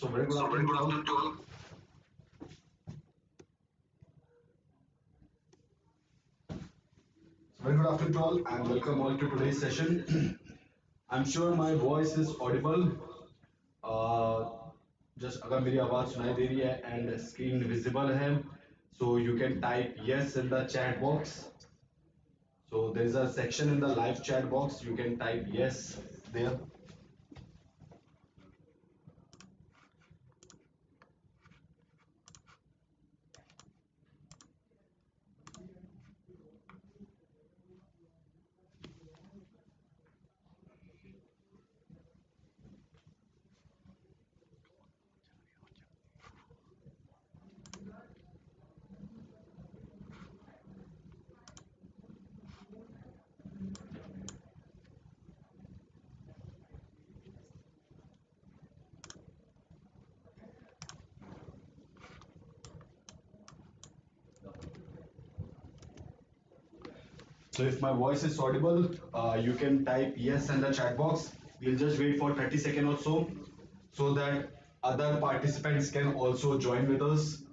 So very good afternoon to all. Very good afternoon to all and welcome all to today's session. I'm sure my voice is audible. Just अगर मेरी आवाज सुनाई दे रही है and screen visible है, so you can type yes in the chat box. So there is a section in the live chat box. You can type yes there. So if my voice is audible, you can type yes in the chat box. We'll just wait for 30 seconds or so that other participants can also join with us.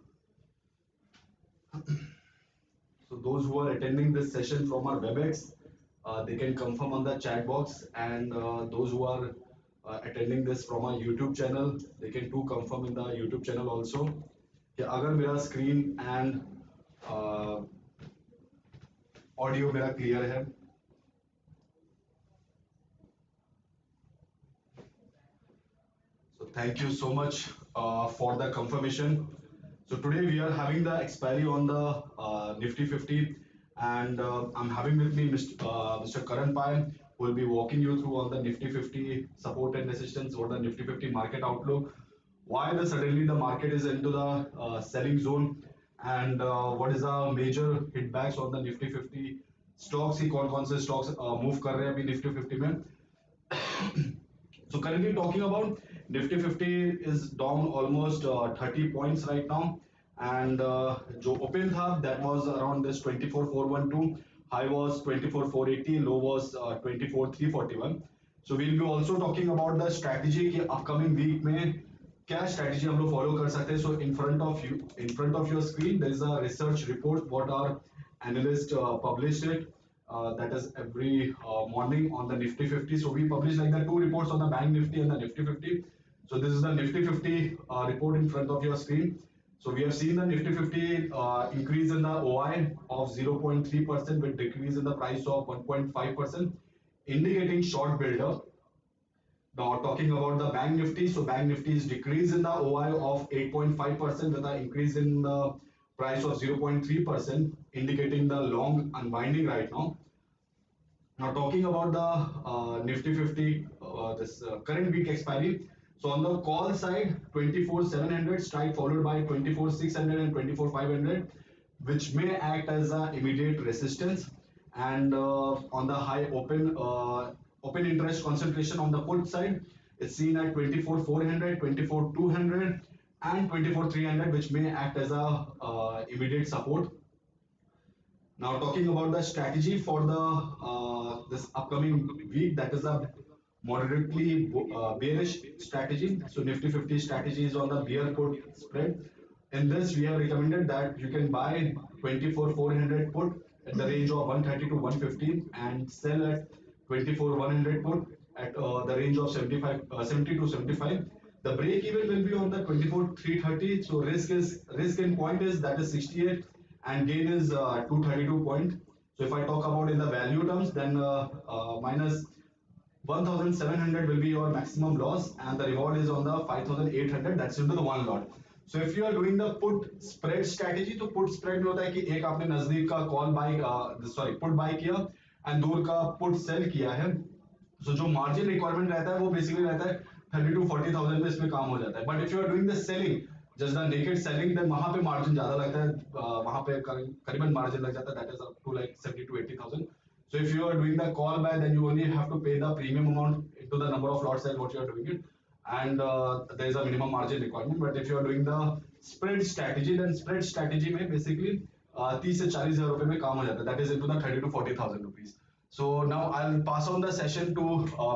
So those who are attending this session from our WebEx, they can confirm on the chat box, and those who are attending this from our YouTube channel, they can too confirm in the YouTube channel also. कि अगर मेरा screen and audio मेरा clear है. So thank you so much for the confirmation. So today we are having the expiry on the Nifty 50, and I'm having with me Mr. Karan Pai, who will be walking you through on the Nifty 50 support and resistance, what the Nifty 50 market outlook, why suddenly the market is into the selling zone, and what is the major hitbacks on the Nifty 50 stocks ही कौन से stocks move कर रहे हैं अभी Nifty 50 में. So currently talking about Nifty 50 is down almost 30 points right now, and जो open था that was around this 24,412, high was 24,480, low was 24,341. So we'll be also talking about the strategy कि upcoming week में क्या strategy हम लोग follow कर सकते हैं. So in front of your screen there is a research report what our analyst published it. That is every morning on the Nifty 50. So we publish like the two reports on the Bank Nifty and the Nifty 50. So this is the Nifty 50 report in front of your screen. So we have seen the Nifty 50 increase in the OI of 0.3% with decrease in the price of 1.5%, indicating short build-up. Now talking about the Bank Nifty, so Bank Nifty is decrease in the OI of 8.5% with an increase in the price of 0.3%, indicating the long unwinding right now. Now talking about the Nifty 50, this current week expiry. So on the call side, 24,700 strike followed by 24,600 and 24,500, which may act as an immediate resistance. And on the high open interest concentration on the put side, it's seen at 24,400, 24,200 and 24,300, which may act as a immediate support. Now talking about the strategy for the this upcoming week, that is a moderately bearish strategy. So Nifty 50 strategy is on the bear put spread. In this, we have recommended that you can buy 24,400 put at the range of 130 to 150 and sell at 24,100 put at the range of 70 to 75. The break even will be on the 24,330. So risk in point is that is 68 and gain is 232 point. So if I talk about in the value terms, then minus 1,700 will be your maximum loss, and the reward is on the 5,800. That's into the one lot. So if you are doing the put spread strategy, तो put spread में होता है कि एक आपने नजदीक का call buy put buy किया and दूर का put sell किया है. So जो margin requirement रहता है वो basically रहता है 30 to 40,000 में इसमें काम हो जाता है. But if you are doing the selling, just the naked selling, then वहाँ पे margin ज़्यादा लगता है, वहाँ पे करीबन margin लग जाता है, that is up to like 70 to 80,000. So if you are doing the call buy, then you only have to pay the premium amount into the number of lot size what you are doing it, and there is a minimum margin requirement. But if you are doing the spread strategy, then spread strategy में basically 30 से 40,000 रुपए में काम हो जाता है, that is into the 30 to 40,000 rupees. So now I'll pass on the session to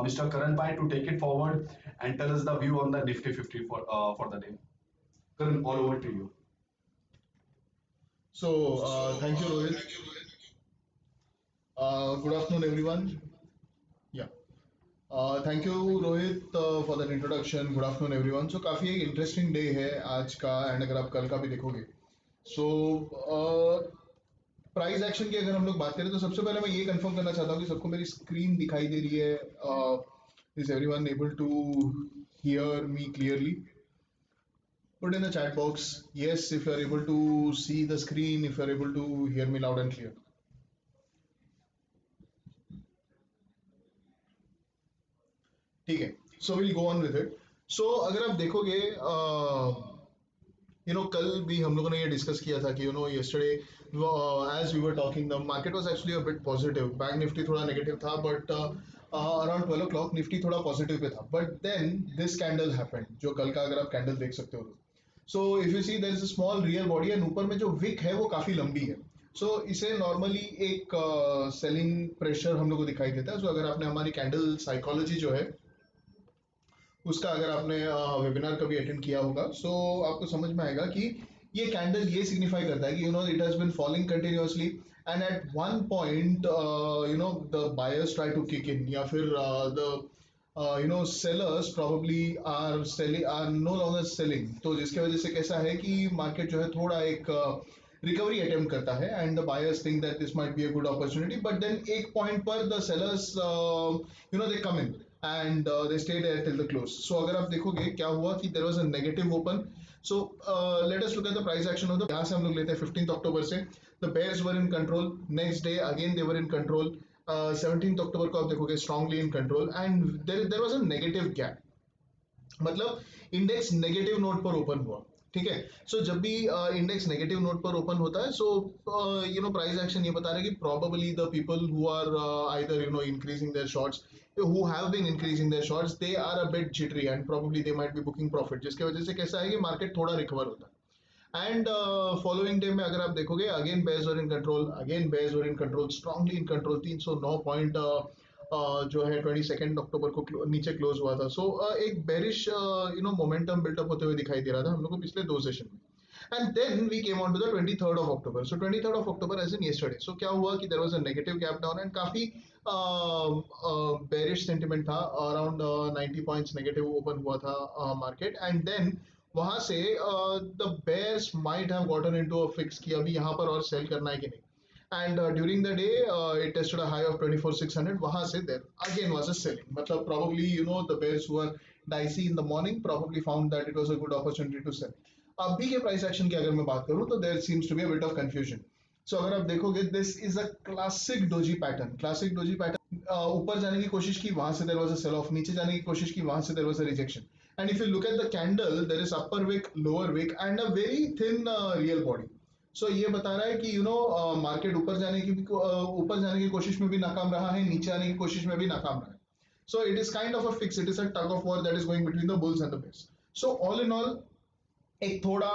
Mr. Karan Pai to take it forward and tell us the view on the Nifty 50 for the day. Karan, all over to you. So, thank you, Rohit. Good afternoon, everyone. Yeah. Thank you, Rohit, for that introduction. Good afternoon, everyone. So, काफी एक interesting day है आज का, and अगर आप कल का भी देखोगे, सो प्राइस एक्शन की अगर हम लोग बात करें तो सबसे पहले मैं ये कंफर्म करना चाहता हूँ कि सबको मेरी स्क्रीन दिखाई दे रही है. Is everyone able to hear me clearly? Put in the chat box yes if you are able to see the screen, if you are able to hear me loud and clear. ठीक है, so will go on with it. So अगर आप देखोगे, कल भी हम लोगों ने ये डिस्कस किया था कि yesterday as we were talking the market was actually a bit positive. Bank Nifty थोड़ा नेगेटिव था, बट अराउंड 12 o'clock निफ्टी थोड़ा पॉजिटिव पे था. But then this candle happened, जो कल का अगर आप कैंडल देख सकते हो. So if you see there is a small real body, and ऊपर में जो विक है वो काफी लंबी है. सो इसे नॉर्मली एक सेलिंग प्रेशर हम लोग को दिखाई देता है. सो अगर आपने हमारी कैंडल साइकोलॉजी जो है उसका अगर आपने वेबिनार कभी अटेंड किया होगा, सो आपको समझ में आएगा कि ये कैंडल ये सिग्निफाई करता है कि it has been falling continuously, and at one point the buyers try to kick in, या फिर the sellers probably are no longer selling. तो जिसकी वजह से कैसा है कि मार्केट जो है थोड़ा एक रिकवरी अटेम्प्ट करता है, and the buyers think that this might be a good opportunity. But then एक पॉइंट पर the sellers they come in and they stayed there till the close. So अगर आप देखोगे क्या हुआ कि there was a negative open. So let us look at the price action of the, यहाँ से हम लोग लेते हैं 15th October से. The bears were in control. Next day again they were in control. 17th October को आप देखोगे strongly in control, and there was a negative gap. मतलब इंडेक्स नेगेटिव नोट पर ओपन हुआ. ठीक है, सो जब भी इंडेक्स नेगेटिव नोट पर ओपन होता है, सो प्राइस एक्शन ये बता रहा है कि probably the people who are either increasing their shorts, who have been increasing their shorts, they are a bit jittery and probably they might be booking profit, जिसके वजह से कैसा है कि मार्केट थोड़ा रिकवर होता है. एंड फॉलोइंग डे में अगर आप देखोगे again bears were in control, again bears were in control, strongly in control. 309 point जो है 22 अक्टूबर को नीचे क्लोज हुआ था. सो एक बेरिश मोमेंटम बिल्टअप होते हुए दिखाई दे रहा था हम लोग को पिछले दो सेशन में. And then we came on to the 23rd of October. So 23rd of October as in yesterday. So क्या हुआ कि there was a negative gap down and काफी bearish sentiment था. Around 90 points negative open हुआ था market, and then वहां से the bears might have gotten into a fix कि अभी यहाँ पर और sell करना है कि नहीं. And during the day it tested a high of 24,600. वहां से there again was a selling. मतलब probably the bears who were dicey in the morning probably found that it was a good opportunity to sell. अभी के price action की अगर मैं बात करूं तो there seems to be a bit of confusion. So अगर आप देखोगे this is a classic doji pattern. Classic doji pattern, ऊपर जाने की कोशिश की, वहां से there was a sell off, नीचे जाने की कोशिश की, वहां से there was a rejection. And if you look at the candle, there is upper wick, lower wick and a very thin real body. So ये बता रहा है कि मार्केट ऊपर जाने की कोशिश में भी नाकाम रहा है, नीचे आने की कोशिश में भी नाकाम रहा है. So it is kind of a fix, it is a tug of war that is going between the bulls and the bears. So all in all एक थोड़ा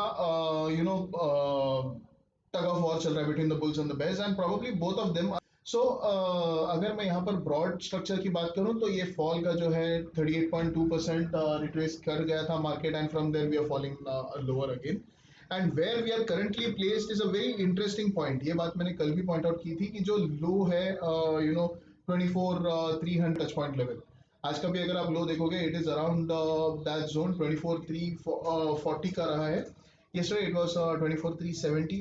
टग ऑफ वॉर चल रहा है between the bulls and the bears, and probably both of them. So अगर मैं यहाँ पर broad structure की बात करूं तो ये फॉल का जो है 38.2% रिट्रेस कर गया था market, and from there we are falling lower again. And where we are currently placed is a very interesting point. ये बात मैंने कल भी पॉइंट आउट की थी कि जो लो है 24,300 टच पॉइंट लेवल, आज का भी अगर आप लो देखोगे it is around that zone. 24,340 का रहा है. yesterday it was 24,370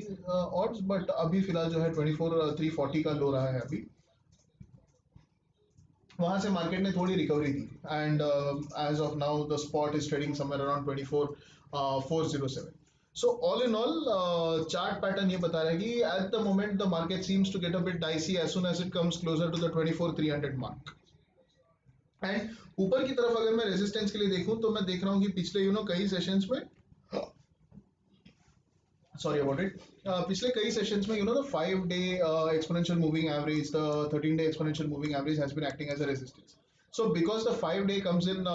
odds, but अभी फिलहाल जो है 24,340 का लो रहा है अभी. वहां से मार्केट ने थोड़ी रिकवरी दी, and as of now the spot is trading somewhere around 24,407. So all in all, chart pattern ये बता रहा है कि at the moment the market seems to get a bit dicey as soon as it comes closer to the 24,300 mark. And ऊपर की तरफ अगर मैं रेजिस्टेंस के लिए देखूं तो मैं देख रहा हूं कि पिछले कई सेशंस में, सॉरी अबाउट इट, पिछले कई सेशंस में the 5-day exponential moving average, the 13-day exponential moving average has been acting as a resistance. So because the 5-day comes in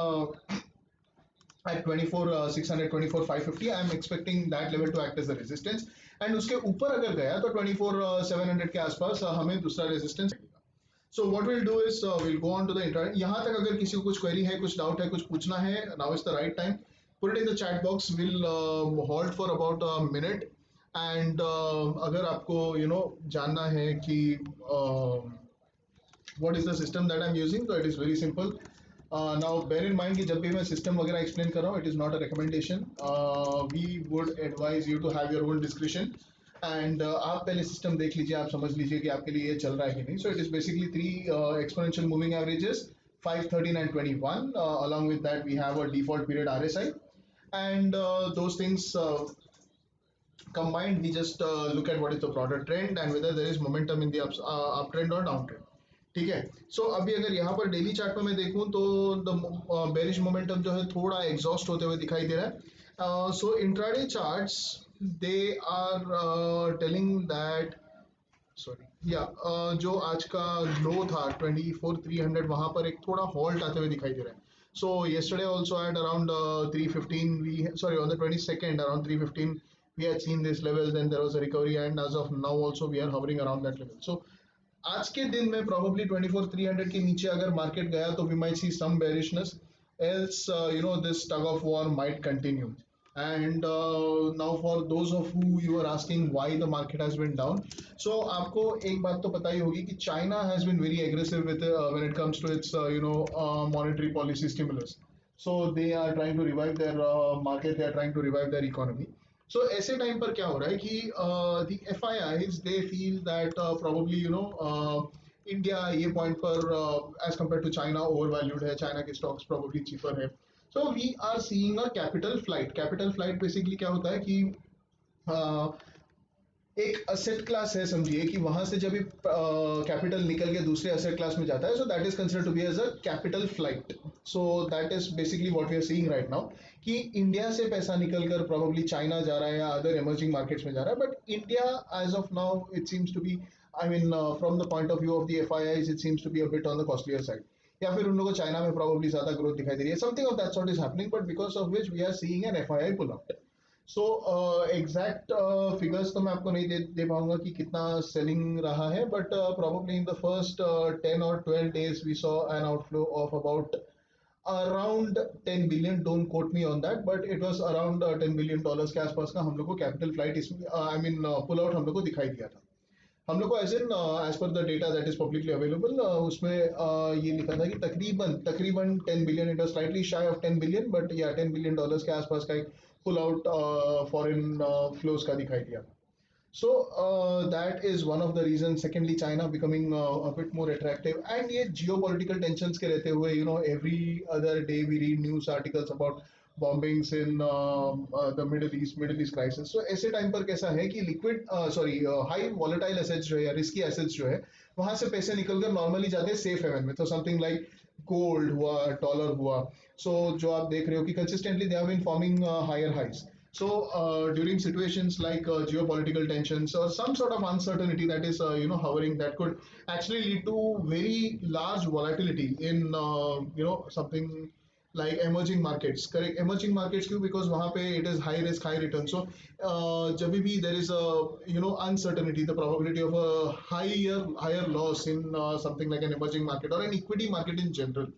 at 24,600, 24,550, I am expecting that level to act as a resistance. And उसके ऊपर अगर गया तो 24,700 के आसपास हमें दूसरा resistance. So what we'll do is we'll go on to the internet. यहाँ तक अगर किसी को कुछ query है, कुछ doubt है, कुछ पूछना है, now is the right time. Put it in the chat box. We'll hold for about a minute. And अगर आपको जानना है कि what is the system that I'm using, so it is very simple. Now bear in mind कि जब भी मैं system वगैरह explain कर रहा हूँ, it is not a recommendation. We would advise you to have your own discretion. And आप पहले system देख लीजिए, आप समझ लीजिए कि आपके लिए ये चल रहा है कि नहीं. So it is basically three exponential moving averages, 5, 13 and 21. Along with that, we have a default period RSI. And those things combined, we just look at what is the broader trend and whether there is momentum in the uptrend or downtrend. ठीक है. सो अभी अगर यहाँ पर daily chart में मैं देखूँ तो द बेरिश मोमेंटम जो है थोड़ा एग्जॉस्ट होते हुए दिखाई दे रहा है. So intraday charts they are telling that sorry या जो आज का लो था 24,300 वहां पर एक थोड़ा हॉल्ट आते हुए दिखाई दे रहा है. So yesterday also at around 315 on the 22nd around 315 we had seen this level, then there was a recovery and as of now also we are hovering around that level. So आज के दिन में probably 24,300 के नीचे अगर market गया तो we might see some bearishness, else this tug of war might continue. And now for those of who you are asking why the market has been down, so आपको एक बात तो पता ही होगी कि China has been very aggressive with when it comes to its monetary policy stimulus. So they are trying to revive their market, they are trying to revive their economy. So ऐसे time पर क्या हो रहा है कि the FIIs they feel that probably India ये point पर as compared to China overvalued है, चाइना के स्टॉक्स probably cheaper है. So we are seeing a capital flight. Capital flight basically क्या होता है कि एक असेट क्लास है, समझिए कि वहां से जब कैपिटल निकल के दूसरे असेट क्लास में जाता है, so that is considered to be as a capital flight. So that is basically what we are seeing right now कि इंडिया से पैसा निकल कर प्रोबेबली चाइना जा रहा है या अदर इमर्जिंग मार्केट्स में जा रहा है. But India as of now it seems to be I mean from the point of view of the FIIs it seems to be a bit on the costlier side, या फिर उन लोगों को China में प्रोबेबली ज्यादा growth दिखाई दे रही है. Something of that sort is happening, but because of which we are seeing an FII pull out. So exact figures तो मैं आपको नहीं दे पाऊंगा कि कितना सेलिंग रहा है, but probably in the first 10 or 12 days we saw an outflow of about around 10 billion. Don't quote me on that, but it was around $10 billion के आसपास का हम लोग को कैपिटल फ्लाइट इसमें आई मीन पुल आउट हम लोग को दिखाई दिया था. हम लोग को एज पर the data that is publicly available उसमें ये लिखा था कि तकरीबन 10 billion, it was slightly shy of 10 billion, but या $10 बिलियन के आसपास का एक पुल आउट फॉरेन फ्लोज का दिखाई दिया. So that is one of the reasons. Secondly, China becoming a bit more attractive, and ये geopolitical tensions के रहते हुए, every other day we read news articles about bombings in the Middle East crisis. So ऐसे time पर कैसा है कि high volatile assets जो है, risky assets जो है, वहां से पैसे निकल कर नॉर्मली जाते हैं सेफ हेवन में. तो समथिंग लाइक गोल्ड हुआ, डॉलर हुआ, सो जो आप देख रहे हो कि consistently they have been forming higher highs. So during situations like geopolitical tensions or some sort of uncertainty that is hovering, that could actually lead to very large volatility in something like emerging markets. Correct, emerging markets क्यों? Because वहाँ पे it is high risk high return. So जब भी there is a uncertainty, the probability of a higher loss in something like an emerging market or an equity market in general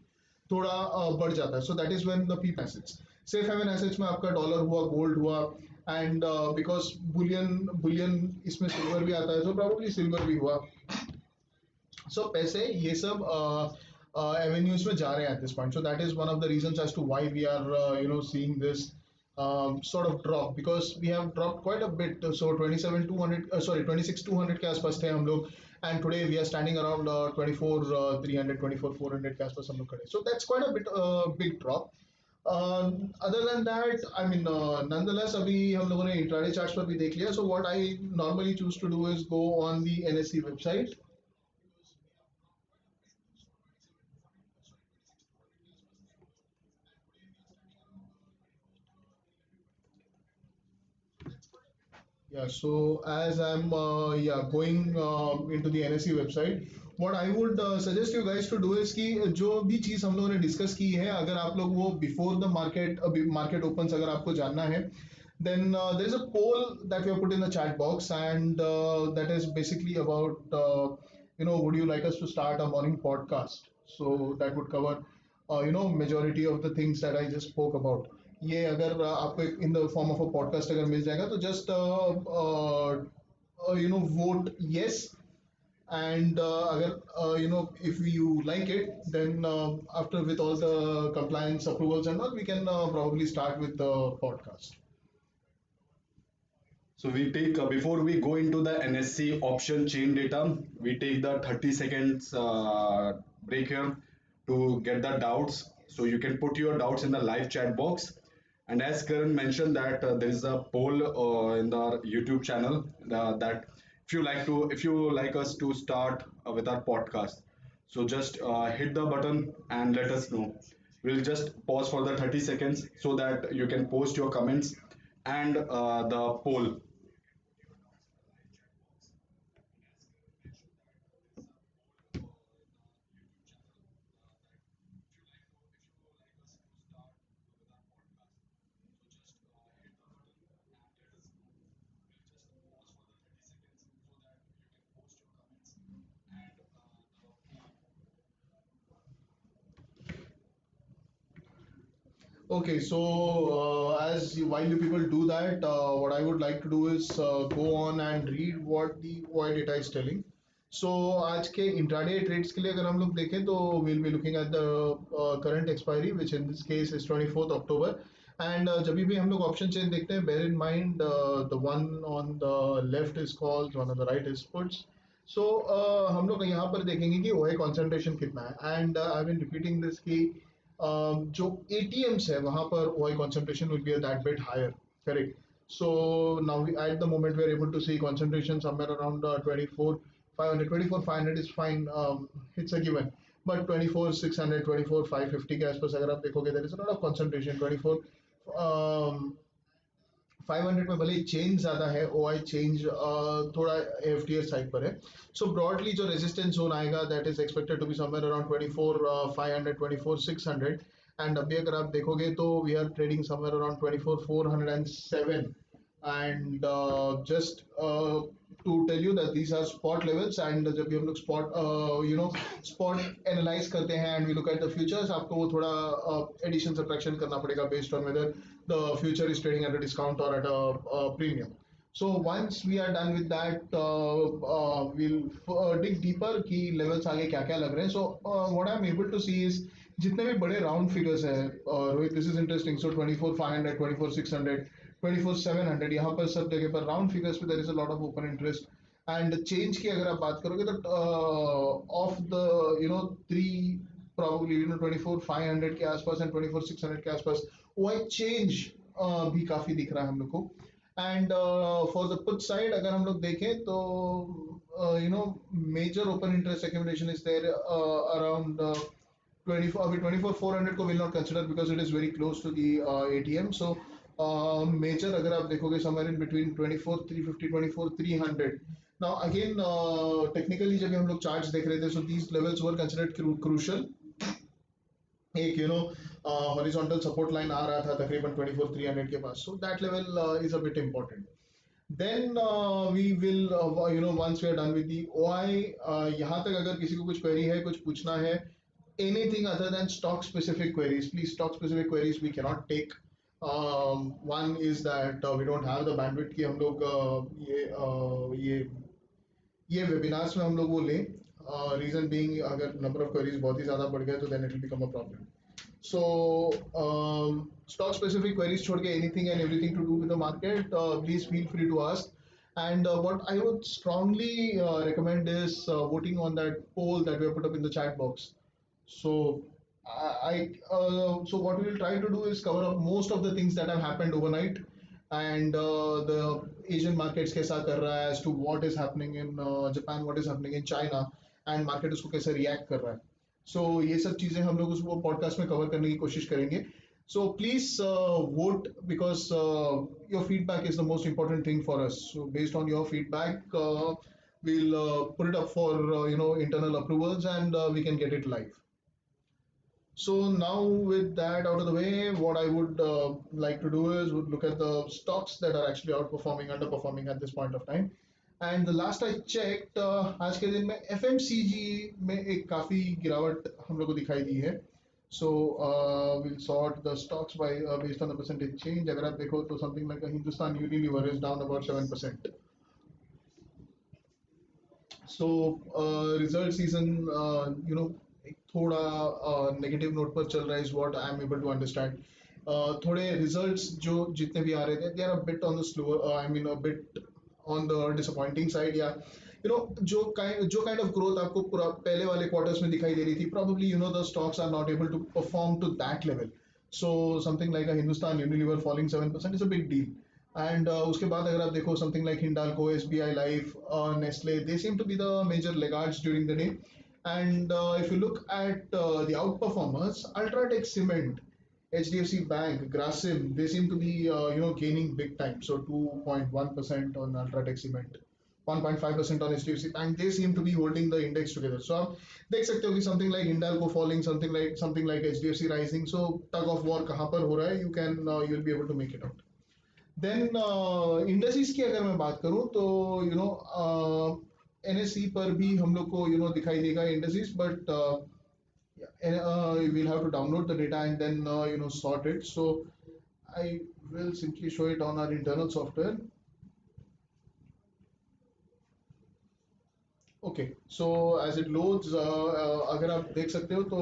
थोड़ा बढ़ जाता है. So that is when the peep assets, safe haven assets में आपका dollar हुआ, gold हुआ, and because bullion इसमें silver भी आता है, तो प्रोबेबली सिल्वर भी हुआ. सो पैसे ये सब एवेन्यूज में जा रहे हैं at this point. So that is one of the reasons as to why we are seeing this sort of drop, because we have dropped quite a bit. So 26,200 के आसपास थे हम लोग, and today we are standing around 24,300 24,400 के आसपास हम लोग खड़े. So that's quite a bit big drop. Other than that, I mean nonetheless अभी हम लोगों ने इंट्राडे चार्ट्स पर भी देख लिया. So what I normally choose to do is go on the NSE website. Yeah, so as I'm going into the NSE website, what I would suggest you guys to do is कि जो भी चीज़ हम लोगों ने discuss की है, अगर आप लोग वो बिफोर द मार्केट ओपन्स अगर आपको जानना है, then there is a poll that we have put in the chat box, and that is basically about would you like us to start a morning podcast? So that would cover, majority of the things that I just spoke about. ये अगर आपको in the form of a podcast अगर मिल जाएगा तो just vote yes, and agar, if you like it, then after with all the compliance approvals and all, we can probably start with the podcast. So we take before we go into the NSC option chain data, we take the 30 seconds break here to get the doubts. So you can put your doubts in the live chat box. And as Karan mentioned that there is a poll in the YouTube channel that if you like us to start with our podcast, so just hit the button and let us know. We'll just pause for the 30 seconds so that you can post your comments and the poll. Okay, so while you people do that, what I would like to do is go on and read what the OI data is telling. So आज के intraday trades के लिए अगर हम लोग देखें तो we'll be looking at the current expiry, which in this case is 24th October. And जब भी हम लोग option chain देखते हैं, bear in mind the one on the left is calls, one on the right is puts. So हम लोग यहाँ पर देखेंगे कि OI concentration कितना है, and I've been repeating this कि जो ATMs है वहां पर OI concentration will be a that bit higher, correct? So now at the moment we are able to see concentration somewhere around 24 500. 24 500 is fine, it's a given, but 24 600, 24 550 के आसपास अगर आप देखोगे there is a lot of concentration. 24 um, 500 में भले change ज्यादा है, OI change थोड़ा FTS साइड पर है. सो ब्रॉडली जो रेजिस्टेंस जोन आएगा that is expected to be somewhere around 24 500 24 600. And अभी अगर आप देखोगे तो we are trading somewhere around 24 407. And just to tell you that these are spot levels, and जब भी हम लोग spot analyze करते हैं and we look at the futures, आपको वो थोड़ा addition subtraction करना पड़ेगा based on whether the future is trading at a discount or at a premium. So once we are done with that, we'll dig deeper कि levels आगे क्या क्या लग रहे हैं. So what I'm able to see is जितने भी बड़े round figures हैं, Rohit, this is interesting. So 24 500, 24 600, 24 700, यहाँ पर सब जगह पर round figures पे there is a lot of open interest. And change की अगर आप बात करोगे तो of the three probably 24 500 के आसपास and 24 600 के आसपास OI change भी काफी दिख रहा है हम लोग को. And for the put side अगर हम लोग देखें तो major open interest accumulation is there around 24. अभी 24 400 को will not consider because it is very close to the ATM. So major अगर आप देखोगे somewhere in between 24 350 24 300. Now again technically जब हम लोग चार्ट्स देख रहे थे so these levels were considered crucial. एक हॉरिजॉन्टल सपोर्ट लाइन आ रहा था तकरीबन 24 300 के पास. So that level is a bit important. Then we will once we are done with the OI, यहाँ तक अगर किसी को कुछ query है, कुछ पूछना है, anything other than stock specific queries, please, stock specific queries we cannot take. One is that we don't have the bandwidth कि हम लोग ये webinars में हम लोग वो लें. Reason being अगर number of queries बहुत ही ज़्यादा बढ़ गए तो then it will become a problem. So stock specific queries छोड़ के anything and everything to do with the market, please feel free to ask. And what I would strongly recommend is voting on that poll that we have put up in the chat box. So so what we will try to do is cover up most of the things that have happened overnight, and the Asian markets कैसा कर रहा है, as to what is happening in Japan, what is happening in China, and market उसको कैसे react कर रहा है. So ये सब चीजें हम लोग उसको पॉडकास्ट में कवर करने की कोशिश करेंगे. So please vote because your feedback is the most important thing for us. So based on your feedback, we'll put it up for internal approvals, and we can get it live. So now with that out of the way, what I would like to do is would look at the stocks that are actually outperforming, underperforming at this point of time. And the last I checked आज के दिन में FMCG में एक काफ़ी गिरावट हम लोग को दिखाई दी है. So will sort the stocks by based on the percentage change. अगर आप देखो तो something like Hindustan Unilever is down about 7%. So result season एक थोड़ा नेगेटिव नोट पर चल रहा है, is what I am able to understand. थोड़े रिजल्ट्स जो जितने भी आ रहे थे, they are a bit on the slower, I mean a bit on the disappointing side. या जो काइंड ऑफ ग्रोथ आपको पूरा पहले वाले क्वार्टर्स में दिखाई दे रही थी, probably the stocks are not able to perform to that level. So something like a Hindustan Unilever falling 7% is a big deal. And उसके बाद अगर आप देखो something like Hindalco, SBI Life, Nestle, they seem to be the major laggards during the day. And if you look at the outperformers, Ultratech Cement, HDFC Bank, Grasim, they seem to be gaining big time. So 2.1% on Ultratech Cement, 1.5% on HDFC Bank. They seem to be holding the index together. So आप देख सकते हो कि something like Hindalco falling, something like HDFC rising. So tug of war कहाँ पर हो रहा है, you'll be able to make it out. Then industries की अगर मैं बात करूं तो एनएसई पर भी हम लोग को दिखाई देगा industries, but we'll have to download the data and then sort it. So I will simply show it on our internal software. Okay, so as it loads, अगर आप देख सकते हो तो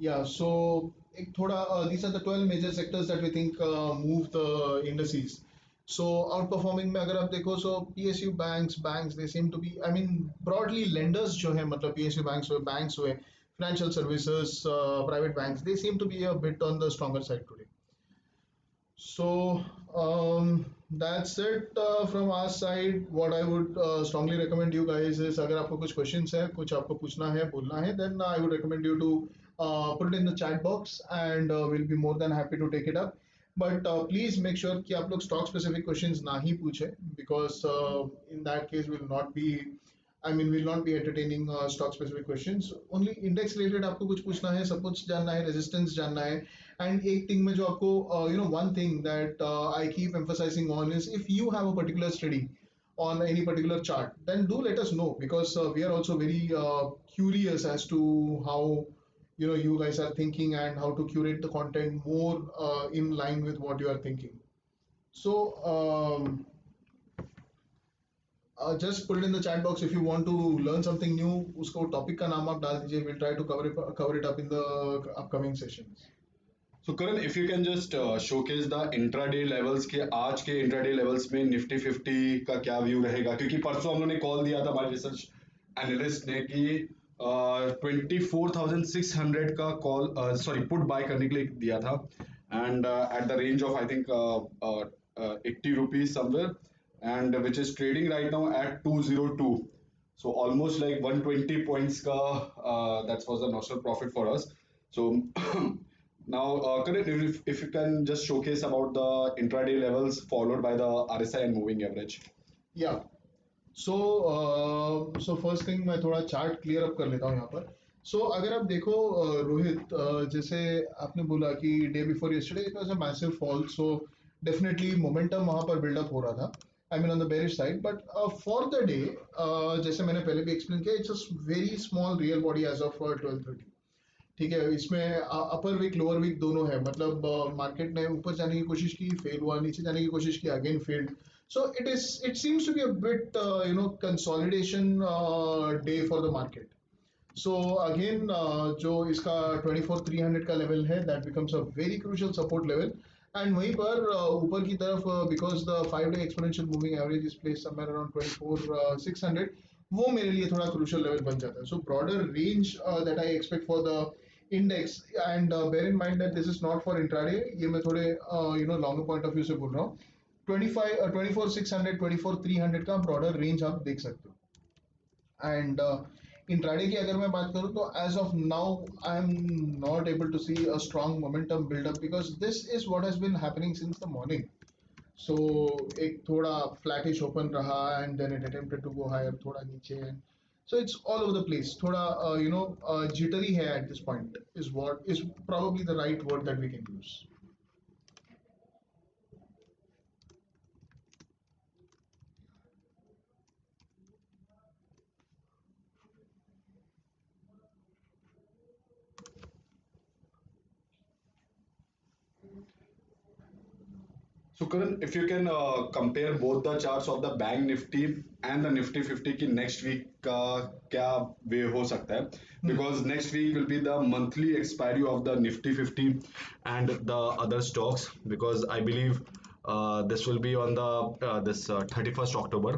yeah, so एक थोड़ा these are the 12 major sectors that we think move the indices. So outperforming में अगर आप देखो, so PSU banks they seem to be, I mean broadly lenders जो है, मतलब PSU banks हुए, financial services, private banks, they seem to be a bit on the stronger side today. So that's it from our side. What I would strongly recommend you guys is, अगर आपको कुछ questions है, कुछ आपको पूछना है, बोलना है, then I would recommend you to put it in the chat box and we'll be more than happy to take it up. But please make sure कि आप लोग stock specific questions ना ही पूछे, because in that case we'll not be entertaining stock specific questions. Only index related आपको कुछ पूछना है, सब कुछ जानना है, resistance जानना है. And एक thing में जो आपको one thing that I keep emphasizing on is, if you have a particular study on any particular chart, then do let us know, because we are also very curious as to how you guys are thinking and how to curate the content more in line with what you are thinking. So just put it in the chat box if you want to learn something new. उसको topic का नाम आप डाल दीजिए. We'll try to cover it up in the upcoming sessions. So Karan, if you can just showcase the intraday levels के आज के intraday levels में Nifty 50 का क्या view रहेगा, क्योंकि परसों हम लोगों ने कॉल दिया था हमारे रिसर्च एनालिस्ट ने कि 24,600 का कॉल पुट बाय करने के लिए दिया था, and at the range of I think 80 rupees somewhere, and which is trading right now at 202. So almost like 120 points ka that was the notional profit for us. So now Karan, if you can just showcase about the intraday levels followed by the RSI and moving average. Yeah. So first thing मैं थोड़ा chart clear up कर लेता हूँ यहाँ पर. So अगर आप देखो रोहित, जैसे आपने बोला कि day before yesterday it was a massive fall, so definitely momentum वहाँ पर बिल्डअप हो रहा था, I mean on the bearish side. But for the day, जैसे मैंने पहले भी एक्सप्लेन किया, it's a very small real body as of 12:30. ठीक है, इसमें अपर वीक लोअर वीक दोनों है, मतलब मार्केट ने ऊपर जाने की कोशिश की, फेल हुआ, नीचे जाने की कोशिश की, again failed. So it seems to be a bit consolidation day for the market. So again जो इसका 24,300 का लेवल है, that becomes a very crucial support level. And वहीं पर ऊपर की तरफ, because the 5-day exponential moving average is placed somewhere around 24,600, वो मेरे लिए थोड़ा crucial level बन जाता है. So broader range that I expect for the index, and bear in mind that this is not for intraday, ये मैं थोड़े longer point of view से बोल रहा हूँ. 24,600 24,300 का ब्रॉडर रेंज आप देख सकते हो. एंड इंट्राडे की अगर मैं बात करूं तो as of now I am not able to see a strong momentum buildup, because this is what has been happening since the morning. So एक थोड़ा flattish open रहा and then it attempted to go higher थोड़ा नीचे and so it's all over the place थोड़ा jittery है at this point is what is probably the right word that we can use. So Karan, if you can compare both the charts of the Bank Nifty and the Nifty 50 की next week का क्या way हो सकता है? Because next week will be the monthly expiry of the Nifty 50 and the other stocks because I believe this will be on the this 31st October.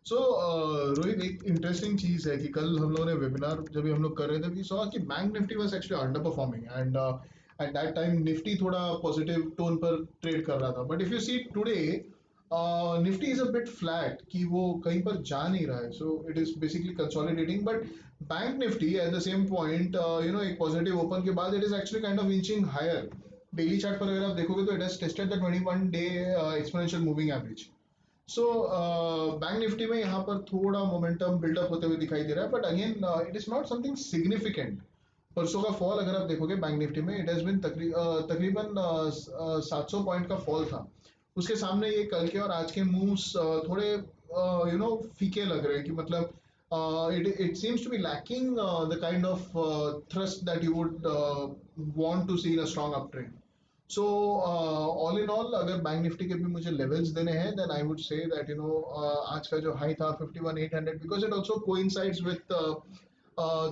सो रोहित एक interesting चीज है कि कल हम लोगों ने वेबिनार जब भी हम लोग कर रहे थे वी सॉ कि bank Nifty was actually under performing and at that time Nifty थोड़ा पॉजिटिव टोन पर ट्रेड कर रहा था but if you see today Nifty is a bit flat कि वो कहीं पर जा नहीं रहा है so it is basically consolidating but bank Nifty at the same point एक पॉजिटिव ओपन के बाद it is actually kind of inching higher daily chart पर अगर आप देखोगे तो it has tested the 21 day exponential moving average so bank Nifty में यहाँ पर थोड़ा मोमेंटम बिल्डअप होते हुए दिखाई दे रहा है but again it is not something significant परसों का फॉल अगर आप देखोगे बैंक निफ्टी में इट हैज बिन तकरीबन 700 पॉइंट का फॉल था उसके सामने ये कल के और आज के मूव्स थोड़े फीके लग रहे हैं कि मतलब it seems to be lacking the kind of thrust that you would want to see in a strong uptrend. So all in all अगर बैंक निफ्टी के भी मुझे लेवल्स देने हैं then I would say that आज का जो high था 51,800 because it also coincides with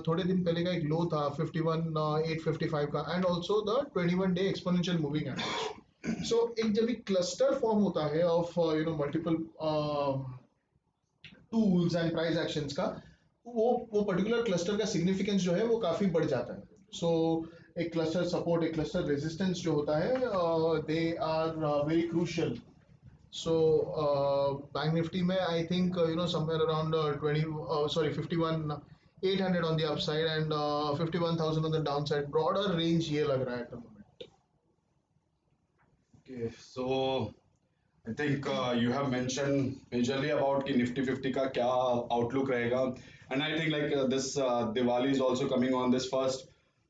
थोड़े दिन पहले का एक लो था 51,855 का and also the 21 day exponential moving average. So एक जब भी क्लस्टर फॉर्म होता है of multiple tools and price actions का वो पर्टिकुलर क्लस्टर का सिग्निफिकेंस जो है वो काफी बढ़ जाता है सो एक क्लस्टर सपोर्ट एक क्लस्टर रेजिस्टेंस जो होता है they are very crucial so bank Nifty में I think somewhere around 51,800 on the upside and 51,000 on the downside broader range ये लग रहा है at the moment. Okay, so I think you have mentioned majorly about कि Nifty 50 का क्या outlook रहेगा, and I think like this Diwali is also coming on this first,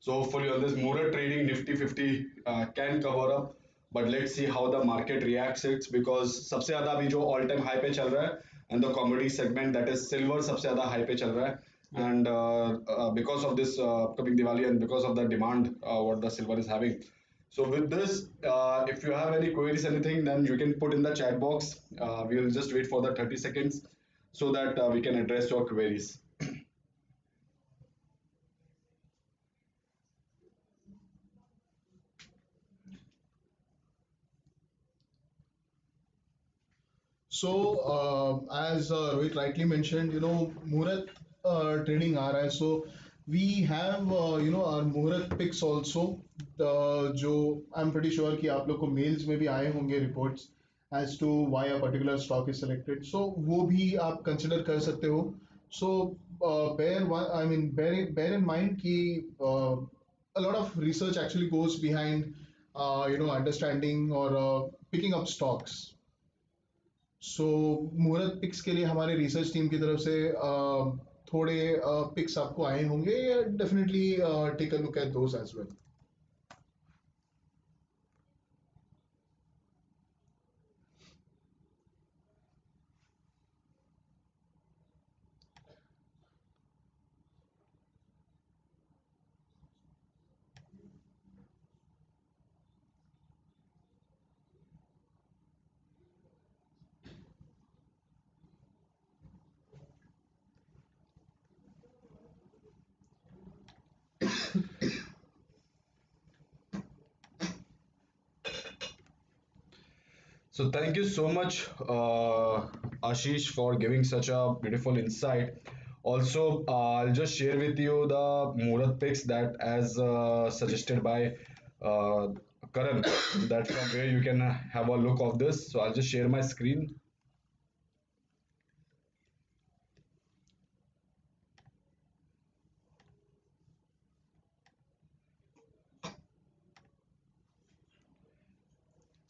so hopefully on this Murat trading Nifty 50 can cover up, but let's see how the market reacts it because सबसे ज़्यादा अभी जो all time high पे चल रहा है and the commodity segment that is silver सबसे ज़्यादा high पे चल रहा है and because of this upcoming Diwali and because of the demand what the silver is having. So with this, if you have any queries, anything, then you can put in the chat box. We'll just wait for the 30 seconds so that we can address your queries. So, as Rohit rightly mentioned, Murat trading आ रहा है. So, we have, our Murat picks also. जो I'm pretty sure कि आप लोग को mails में भी आए होंगे reports as to why a particular stock is selected. So, वो भी आप consider कर सकते हो. So, bear in mind कि a lot of research actually goes behind, understanding or picking up stocks. सो मुहूर्त पिक्स के लिए हमारे रिसर्च टीम की तरफ से थोड़े पिक्स आपको आए होंगे definitely take a look at those as well. So thank you so much, Ashish, for giving such a beautiful insight. Also, I'll just share with you the Murat picks that as suggested by uh, Karan, that from where you can have a look of this. So I'll just share my screen.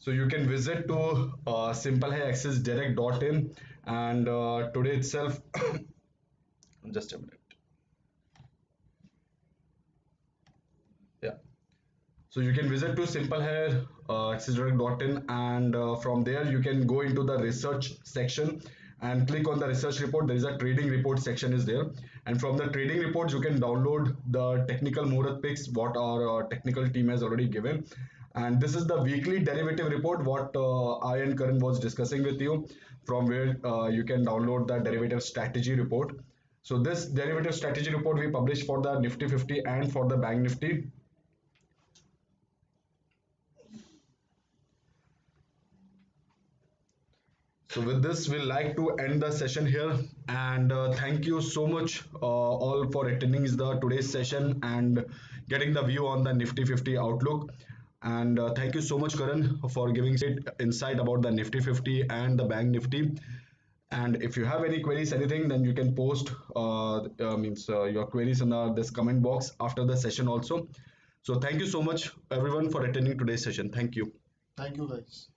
So you can visit to simplehayaccessdirect.in, and today itself, just a minute. Yeah. So you can visit to simplehair accessdirect.in, and from there you can go into the research section and click on the research report. There is a trading report section is there, and from the trading reports you can download the technical Murat picks what our technical team has already given. And this is the weekly derivative report what I and Karan was discussing with you, from where you can download the derivative strategy report. So this derivative strategy report we publish for the Nifty 50 and for the Bank Nifty. So with this, we'd like to end the session here, and thank you so much all for attending the today's session and getting the view on the Nifty 50 outlook. And thank you so much, Karan, for giving insight about the Nifty 50 and the Bank Nifty. And if you have any queries, anything, then you can post your queries in this comment box after the session also. So thank you so much, everyone, for attending today's session. Thank you. Thank you, guys.